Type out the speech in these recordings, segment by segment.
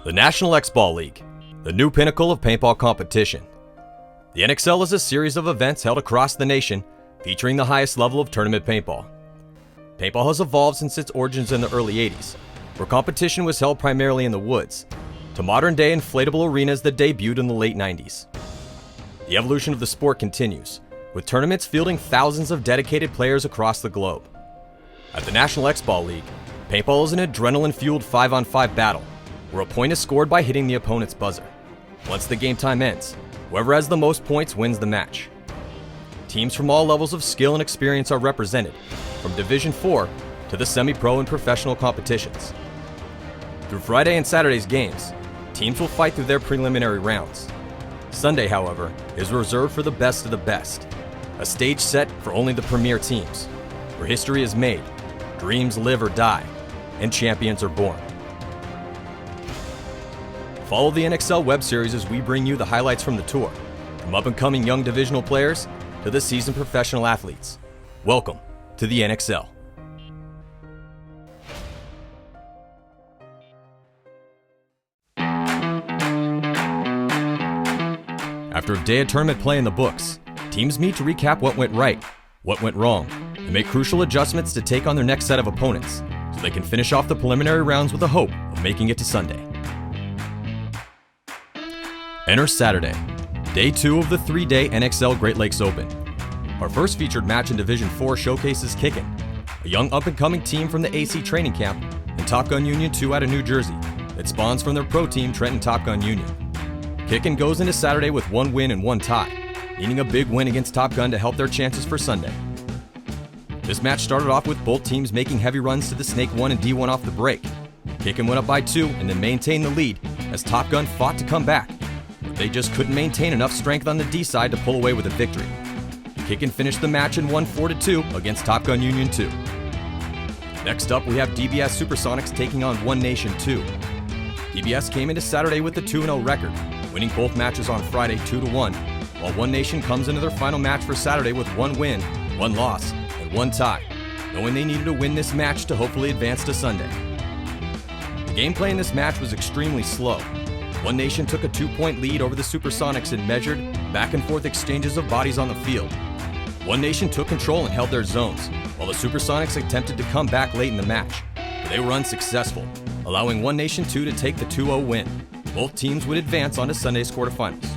The National X-Ball League, the new pinnacle of paintball competition. The NXL is a series of events held across the nation featuring the highest level of tournament paintball. Paintball has evolved since its origins in the early 80s, where competition was held primarily in the woods, to modern-day inflatable arenas that debuted in the late 90s. The evolution of the sport continues, with tournaments fielding thousands of dedicated players across the globe. At the National X-Ball League, paintball is an adrenaline-fueled 5-on-5 battle, where a point is scored by hitting the opponent's buzzer. Once the game time ends, whoever has the most points wins the match. Teams from all levels of skill and experience are represented, from Division 4 to the semi-pro and professional competitions. Through Friday and Saturday's games, teams will fight through their preliminary rounds. Sunday, however, is reserved for the best of the best, a stage set for only the premier teams, where history is made, dreams live or die, and champions are born. Follow the NXL Web Series as we bring you the highlights from the tour, from up-and-coming young divisional players to the seasoned professional athletes. Welcome to the NXL. After a day of tournament play in the books, teams meet to recap what went right, what went wrong, and make crucial adjustments to take on their next set of opponents, so they can finish off the preliminary rounds with the hope of making it to Sunday. Enter Saturday, day 2 of the 3-day NXL Great Lakes Open. Our first featured match in Division 4 showcases Kickin', a young up-and-coming team from the AC training camp and Top Gun Union 2 out of New Jersey that spawns from their pro team Trenton Top Gun Union. Kickin' goes into Saturday with 1 win and 1 tie, needing a big win against Top Gun to help their chances for Sunday. This match started off with both teams making heavy runs to the Snake 1 and D1 off the break. Kickin' went up by 2 and then maintained the lead as Top Gun fought to come back. They just couldn't maintain enough strength on the D side to pull away with a victory. Kickin' finished the match and won 4-2 against Top Gun Union 2. Next up, we have DBS Supersonics taking on NXL 2. DBS came into Saturday with a 2-0 record, winning both matches on Friday 2-1, while NXL comes into their final match for Saturday with 1 win, 1 loss, and 1 tie, knowing they needed to win this match to hopefully advance to Sunday. The gameplay in this match was extremely slow. NXL took a 2-point lead over the Supersonics in measured, back-and-forth exchanges of bodies on the field. NXL took control and held their zones, while the Supersonics attempted to come back late in the match, but they were unsuccessful, allowing NXL 2 to take the 2-0 win. Both teams would advance on to Sunday's quarterfinals.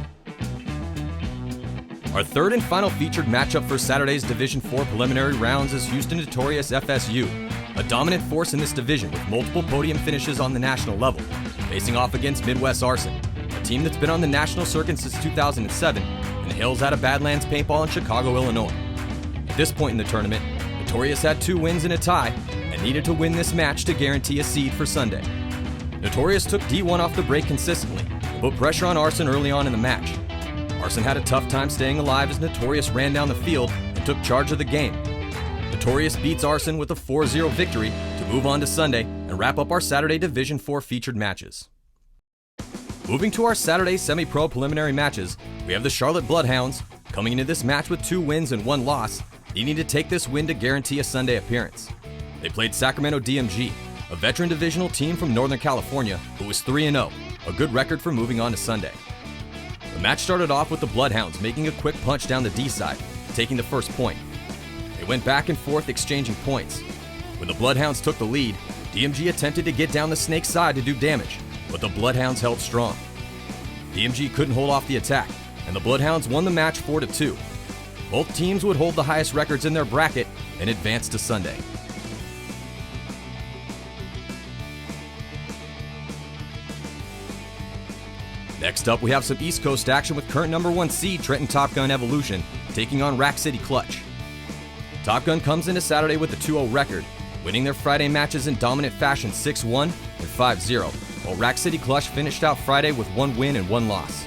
Our third and final featured matchup for Saturday's Division 4 preliminary rounds is Houston Notorious FSU, a dominant force in this division with multiple podium finishes on the national level, facing off against Midwest Arson, a team that's been on the national circuit since 2007 and hails out of Badlands Paintball in Chicago, Illinois. At this point in the tournament, Notorious had 2 wins and a tie and needed to win this match to guarantee a seed for Sunday. Notorious took D1 off the break consistently and put pressure on Arson early on in the match. Arson had a tough time staying alive as Notorious ran down the field and took charge of the game. Notorious beats Arson with a 4-0 victory to move on to Sunday and wrap up our Saturday Division 4 featured matches. Moving to our Saturday semi-pro preliminary matches, we have the Charlotte Bloodhounds coming into this match with 2 wins and 1 loss, needing to take this win to guarantee a Sunday appearance. They played Sacramento DMG, a veteran divisional team from Northern California who was 3-0, a good record for moving on to Sunday. The match started off with the Bloodhounds making a quick punch down the D side, taking the first point. They went back and forth exchanging points. When the Bloodhounds took the lead, DMG attempted to get down the Snake side to do damage, but the Bloodhounds held strong. DMG couldn't hold off the attack, and the Bloodhounds won the match 4-2. Both teams would hold the highest records in their bracket and advance to Sunday. Next up, we have some East Coast action with current number 1 seed Trenton Top Gun Evolution taking on Rack City Clutch. Top Gun comes into Saturday with a 2-0 record, winning their Friday matches in dominant fashion 6-1 and 5-0, while Rack City Clutch finished out Friday with 1 win and 1 loss.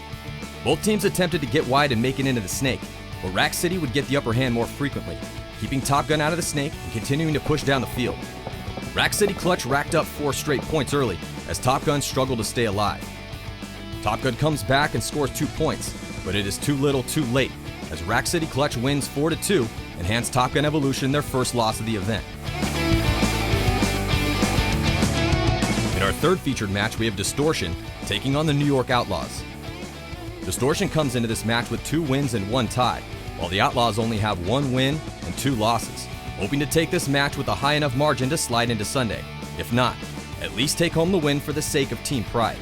Both teams attempted to get wide and make it into the Snake, but Rack City would get the upper hand more frequently, keeping Top Gun out of the Snake and continuing to push down the field. Rack City Clutch racked up 4 straight points early as Top Gun struggled to stay alive. Top Gun comes back and scores 2 points, but it is too little too late as Rack City Clutch wins 4-2 and hands Top Gun Evolution their first loss of the event. In our third featured match, we have Distortion taking on the New York Outlaws. Distortion comes into this match with 2 wins and 1 tie, while the Outlaws only have 1 win and 2 losses, hoping to take this match with a high enough margin to slide into Sunday. If not, at least take home the win for the sake of team pride.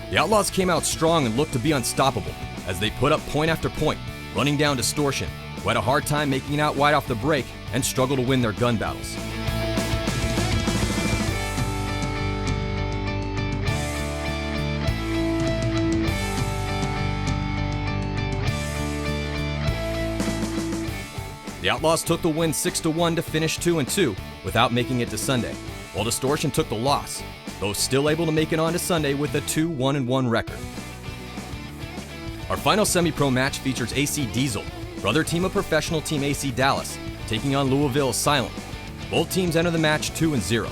The Outlaws came out strong and looked to be unstoppable as they put up point after point, running down Distortion, who had a hard time making it out wide off the break and struggled to win their gun battles. The Outlaws took the win 6-1 to finish 2-2 without making it to Sunday, while Distortion took the loss, though still able to make it on to Sunday with a 2-1-1 record. Our final semi-pro match features AC Diesel, brother team of professional team AC Dallas, taking on Louisville Asylum. Both teams enter the match 2-0.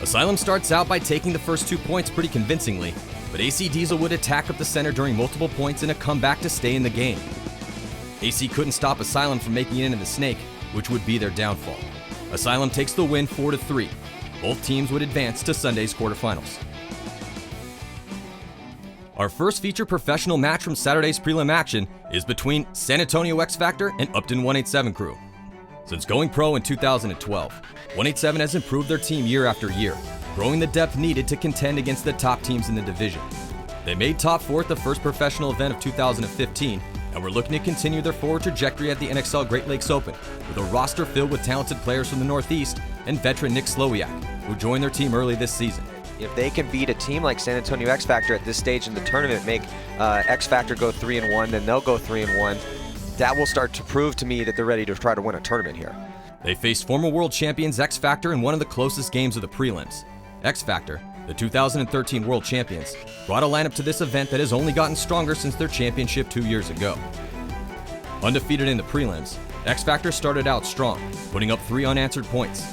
Asylum starts out by taking the first 2 points pretty convincingly, but AC Diesel would attack up the center during multiple points in a comeback to stay in the game. AC couldn't stop Asylum from making it into the snake, which would be their downfall. Asylum takes the win 4-3. Both teams would advance to Sunday's quarterfinals. Our first featured professional match from Saturday's prelim action is between San Antonio Xfactor and Upton 187 crew. Since going pro in 2012, 187 has improved their team year after year, growing the depth needed to contend against the top teams in the division. They made top 4 at the first professional event of 2015, and we're looking to continue their forward trajectory at the NXL Great Lakes Open, with a roster filled with talented players from the Northeast and veteran Nick Slowiak, who joined their team early this season. If they can beat a team like San Antonio Xfactor at this stage in the tournament, make Xfactor go 3-1, then they'll go 3-1, that will start to prove to me that they're ready to try to win a tournament here. They faced former world champions Xfactor in one of the closest games of the prelims. Xfactor, the 2013 world champions, brought a lineup to this event that has only gotten stronger since their championship 2 years ago. Undefeated in the prelims, Xfactor started out strong, putting up 3 unanswered points.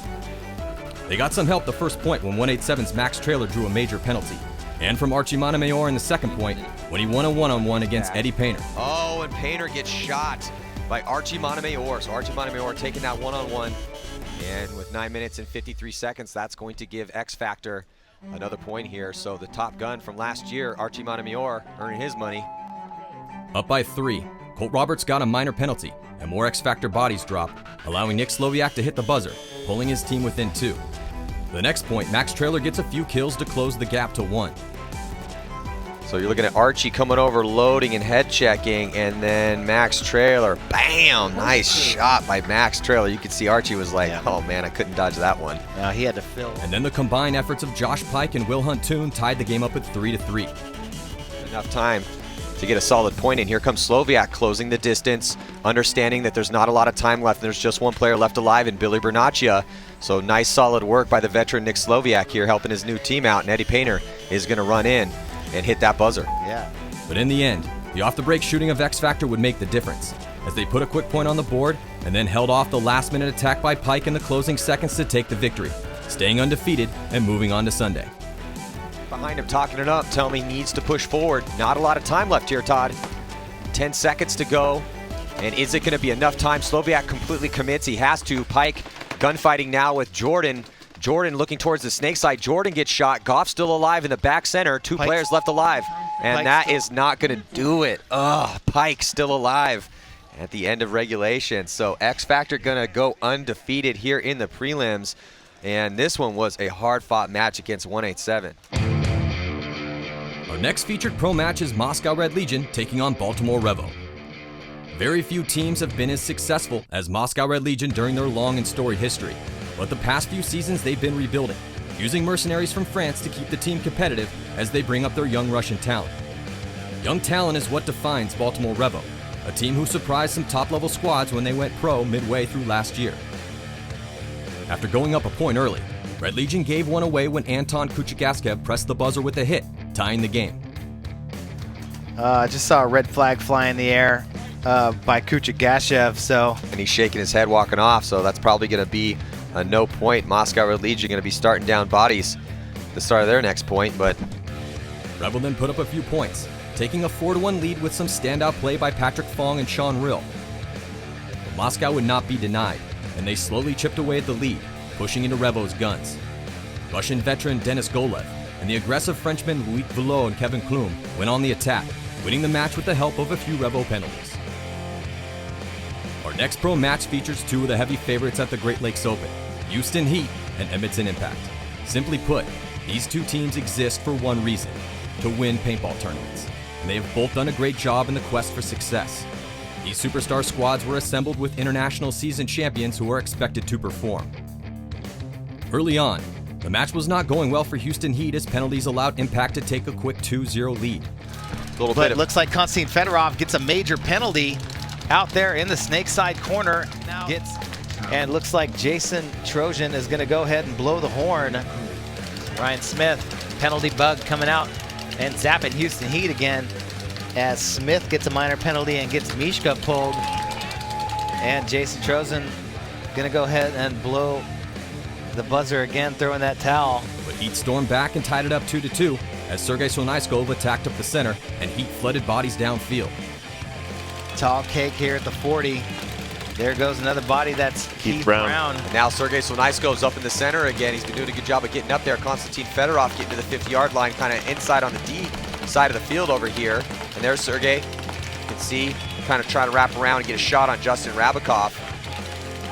They got some help the first point when 187's Max Traylor drew a major penalty, and from Archie Montemayor in the second point when he won a one-on-one against Eddie Painter. Oh, and Painter gets shot by Archie Montemayor. So Archie Montemayor taking that one-on-one, and with 9 minutes and 53 seconds, that's going to give Xfactor another point here. So the top gun from last year, Archie Montemayor, earning his money. Up by 3, Colt Roberts got a minor penalty, and more Xfactor bodies drop, allowing Nick Slowiak to hit the buzzer, pulling his team within 2. The next point, Max Traylor gets a few kills to close the gap to 1. So you're looking at Archie coming over, loading and head checking, and then Max Traylor, bam! Nice shot by Max Traylor. You could see Archie was like, oh man, I couldn't dodge that one. He had to fill. And then the combined efforts of Josh Pike and Will Hunt-Toon tied the game up at 3-3. Enough time to get a solid point in. Here comes Slowiak closing the distance, understanding that there's not a lot of time left. There's just one player left alive in Billy Bernaccia. So nice solid work by the veteran Nick Slowiak here, helping his new team out, and Eddie Painter is going to run in and hit that buzzer. Yeah. But in the end, the off-the-break shooting of Xfactor would make the difference, as they put a quick point on the board and then held off the last-minute attack by Pike in the closing seconds to take the victory, staying undefeated and moving on to Sunday. Behind him, talking it up, telling him he needs to push forward. Not a lot of time left here, Todd. 10 seconds to go. And is it going to be enough time? Slowiak completely commits. He has to. Pike gunfighting now with Jordan. Jordan looking towards the snake side. Jordan gets shot. Goff still alive in the back center. 2 players left alive. And that is not going to do it. Ugh, Pike still alive at the end of regulation. So Xfactor going to go undefeated here in the prelims. And this one was a hard-fought match against 187. Our next featured pro match is Moscow Red Legion taking on Baltimore Revo. Very few teams have been as successful as Moscow Red Legion during their long and storied history, but the past few seasons they've been rebuilding, using mercenaries from France to keep the team competitive as they bring up their young Russian talent. Young talent is what defines Baltimore Revo, a team who surprised some top-level squads when they went pro midway through last year. After going up a point early, Red Legion gave one away when Anton Kuchigaskev pressed the buzzer with a hit, tying the game. I just saw a red flag fly in the air by Kuchigaskev, so. And he's shaking his head walking off, so that's probably going to be a no point. Moscow Red Legion going to be starting down bodies at the start of their next point, but. Revo then put up a few points, taking a 4-1 lead with some standout play by Patrick Fong and Sean Rill. But Moscow would not be denied, and they slowly chipped away at the lead, pushing into Revo's guns. Russian veteran Denis Golev and the aggressive Frenchmen Loic Villot and Kevin Klum went on the attack, winning the match with the help of a few Revo penalties. Our next pro match features two of the heavy favorites at the Great Lakes Open, Houston Heat and Edmonton Impact. Simply put, these two teams exist for one reason: to win paintball tournaments, and they have both done a great job in the quest for success. These superstar squads were assembled with international season champions who are expected to perform. Early on, the match was not going well for Houston Heat as penalties allowed Impact to take a quick 2-0 lead. But it looks like Konstantin Fedorov gets a major penalty out there in the snake side corner. And looks like Jason Trojan is going to go ahead and blow the horn. Ryan Smith, penalty bug coming out and zapping Houston Heat again as Smith gets a minor penalty and gets Mishka pulled. And Jason Trojan going to go ahead and blow the buzzer again, throwing that towel. But Heat stormed back and tied it up 2-2 as Sergei Sonaiskov attacked up the center and Heat flooded bodies downfield. Tall cake here at the 40. There goes another body. That's Keith Brown. And now Sergei Sonaiskov's up in the center again. He's been doing a good job of getting up there. Konstantin Fedorov getting to the 50-yard line, kind of inside on the D side of the field over here. And there's Sergei. You can see, kind of try to wrap around and get a shot on Justin Rabikov.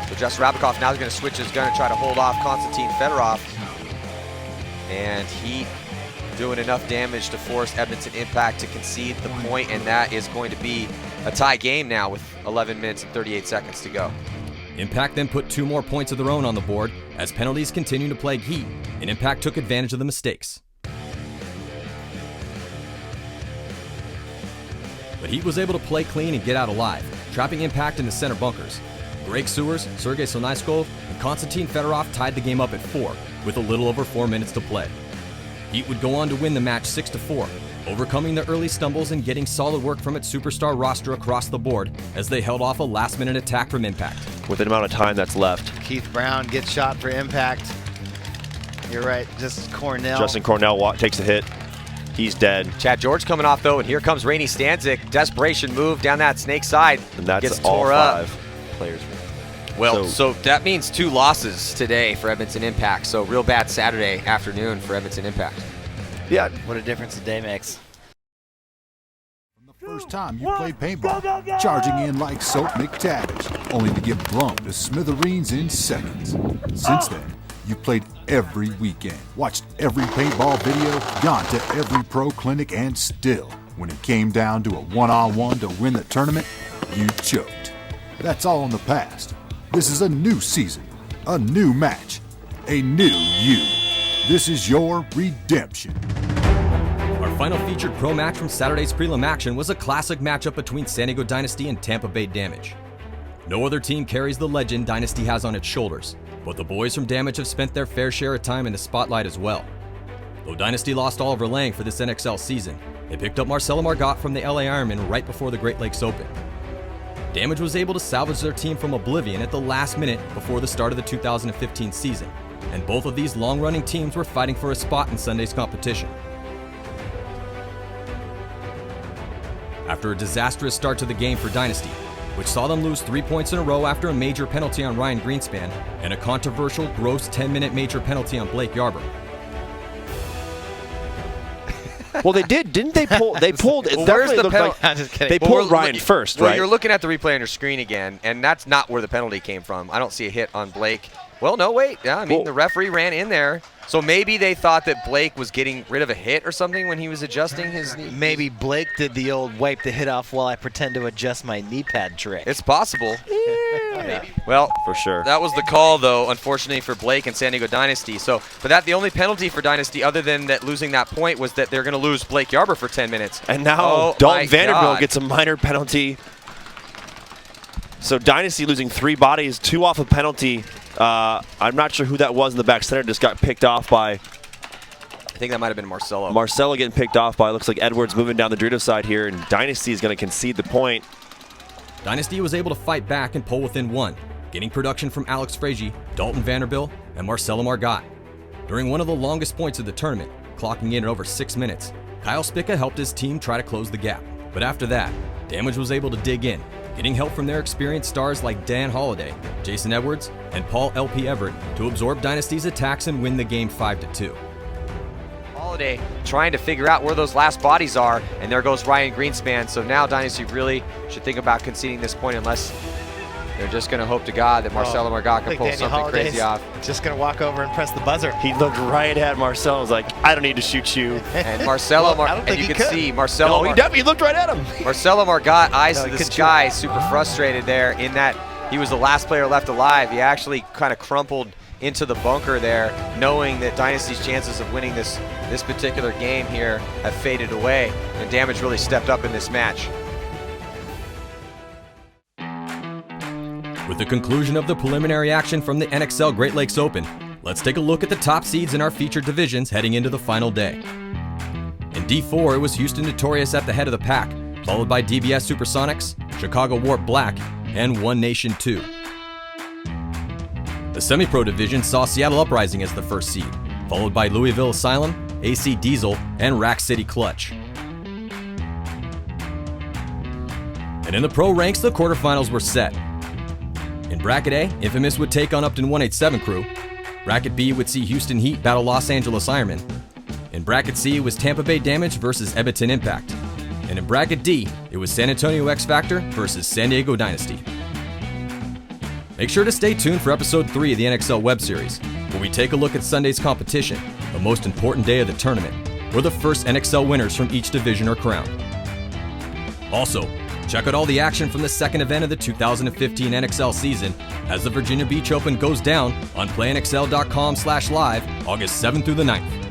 So Justin Rabikov now is going to switch his gun and try to hold off Konstantin Fedorov. And Heat doing enough damage to force Edmonton Impact to concede the point, and that is going to be a tie game now with 11 minutes and 38 seconds to go. Impact then put 2 more points of their own on the board as penalties continue to plague Heat, and Impact took advantage of the mistakes. But Heat was able to play clean and get out alive, trapping Impact in the center bunkers. Greg Sewers, Sergei Sonaiskov, and Konstantin Fedorov tied the game up at 4 with a little over 4 minutes to play. Heat would go on to win the match 6-4, overcoming the early stumbles and getting solid work from its superstar roster across the board as they held off a last-minute attack from Impact. With the amount of time that's left. Keith Brown gets shot for Impact. You're right, Justin Cornell takes a hit. He's dead. Chad George coming off though, and here comes Rainey Stanzik. Desperation move down that snake side. And that's gets all tore 5 up. Players. Well, so that means 2 losses today for Edmonton Impact. So real bad Saturday afternoon for Edmonton Impact. Yeah. What a difference a day makes. First time you played paintball, charging in like Soap McTavish, only to get blown to smithereens in seconds. Since then, you've played every weekend, watched every paintball video, gone to every pro clinic, and still, when it came down to a one-on-one to win the tournament, you choked. That's all in the past. This is a new season, a new match, a new you. This is your redemption. Our final featured pro match from Saturday's prelim action was a classic matchup between San Diego Dynasty and Tampa Bay Damage. No other team carries the legend Dynasty has on its shoulders, but the boys from Damage have spent their fair share of time in the spotlight as well. Though Dynasty lost Oliver Lang for this NXL season, they picked up Marcelo Margot from the LA Ironman right before the Great Lakes Open. Damage was able to salvage their team from oblivion at the last minute before the start of the 2015 season, and both of these long-running teams were fighting for a spot in Sunday's competition. After a disastrous start to the game for Dynasty, which saw them lose 3 points in a row after a major penalty on Ryan Greenspan and a controversial gross 10-minute major penalty on Blake Yarber. Well, they didn't they pull? They pulled. It Where's definitely the looked penalty? like I'm just kidding. they pulled Ryan first, right? Well, you're looking at the replay on your screen again, and that's not where the penalty came from. I don't see a hit on Blake. Well, no, wait. Yeah, I mean, the referee ran in there. So maybe they thought that Blake was getting rid of a hit or something when he was adjusting his knee. Maybe Blake did the old wipe the hit off while I pretend to adjust my knee pad trick. It's possible. Yeah. Well, For sure. That was the call, though, unfortunately for Blake and San Diego Dynasty. So, but that the only penalty for Dynasty, other than that losing that point, was that they're going to lose Blake Yarber for 10 minutes. And now Oh, Dalton my Vanderbilt God. gets a minor penalty. So Dynasty losing 3 bodies, 2 off a penalty. I'm not sure who that was in the back center. Just got picked off by. I think that might have been Marcelo. Marcelo getting picked off by. Looks like Edwards moving down the Dorito side here, and Dynasty is going to concede the point. Dynasty was able to fight back and pull within 1, getting production from Alex Frazier, Dalton Vanderbilt, and Marcelo Margot. During one of the longest points of the tournament, clocking in at over 6 minutes, Kyle Spica helped his team try to close the gap. But after that, Damage was able to dig in, getting help from their experienced stars like Dan Holliday, Jason Edwards, and Paul L.P. Everett to absorb Dynasty's attacks and win the game 5-2. Holiday trying to figure out where those last bodies are, and there goes Ryan Greenspan. So now Dynasty really should think about conceding this point unless they're just going to hope to God that Marcelo Margot can pull something crazy off. Just going to walk over and press the buzzer. He looked right at Marcelo and was like, I don't need to shoot you. And Marcelo, and you can see Marcelo. No, he looked right at him. Marcelo Margot, eyes to the sky, super frustrated there in that he was the last player left alive. He actually kind of crumpled into the bunker there, knowing that Dynasty's chances of winning this particular game here have faded away, and Damage really stepped up in this match. With the conclusion of the preliminary action from the NXL Great Lakes Open, let's take a look at the top seeds in our featured divisions heading into the final day. In D4, it was Houston Notorious at the head of the pack, followed by DBS Supersonics, Chicago Warp Black, and One Nation 2. The semi-pro division saw Seattle Uprising as the first seed, followed by Louisville Asylum, AC Diesel, and Rack City Clutch. And in the pro ranks, the quarterfinals were set. In Bracket A, Infamous would take on Upton 187 crew. Bracket B would see Houston Heat battle Los Angeles Ironman. In Bracket C, it was Tampa Bay Damage versus Edmonton Impact. And in Bracket D, it was San Antonio Xfactor versus San Diego Dynasty. Make sure to stay tuned for episode 3 of the NXL Web Series, where we take a look at Sunday's competition, the most important day of the tournament, where the first NXL winners from each division are crowned. Also, check out all the action from the second event of the 2015 NXL season as the Virginia Beach Open goes down on PlayNXL.com/live August 7th through the 9th.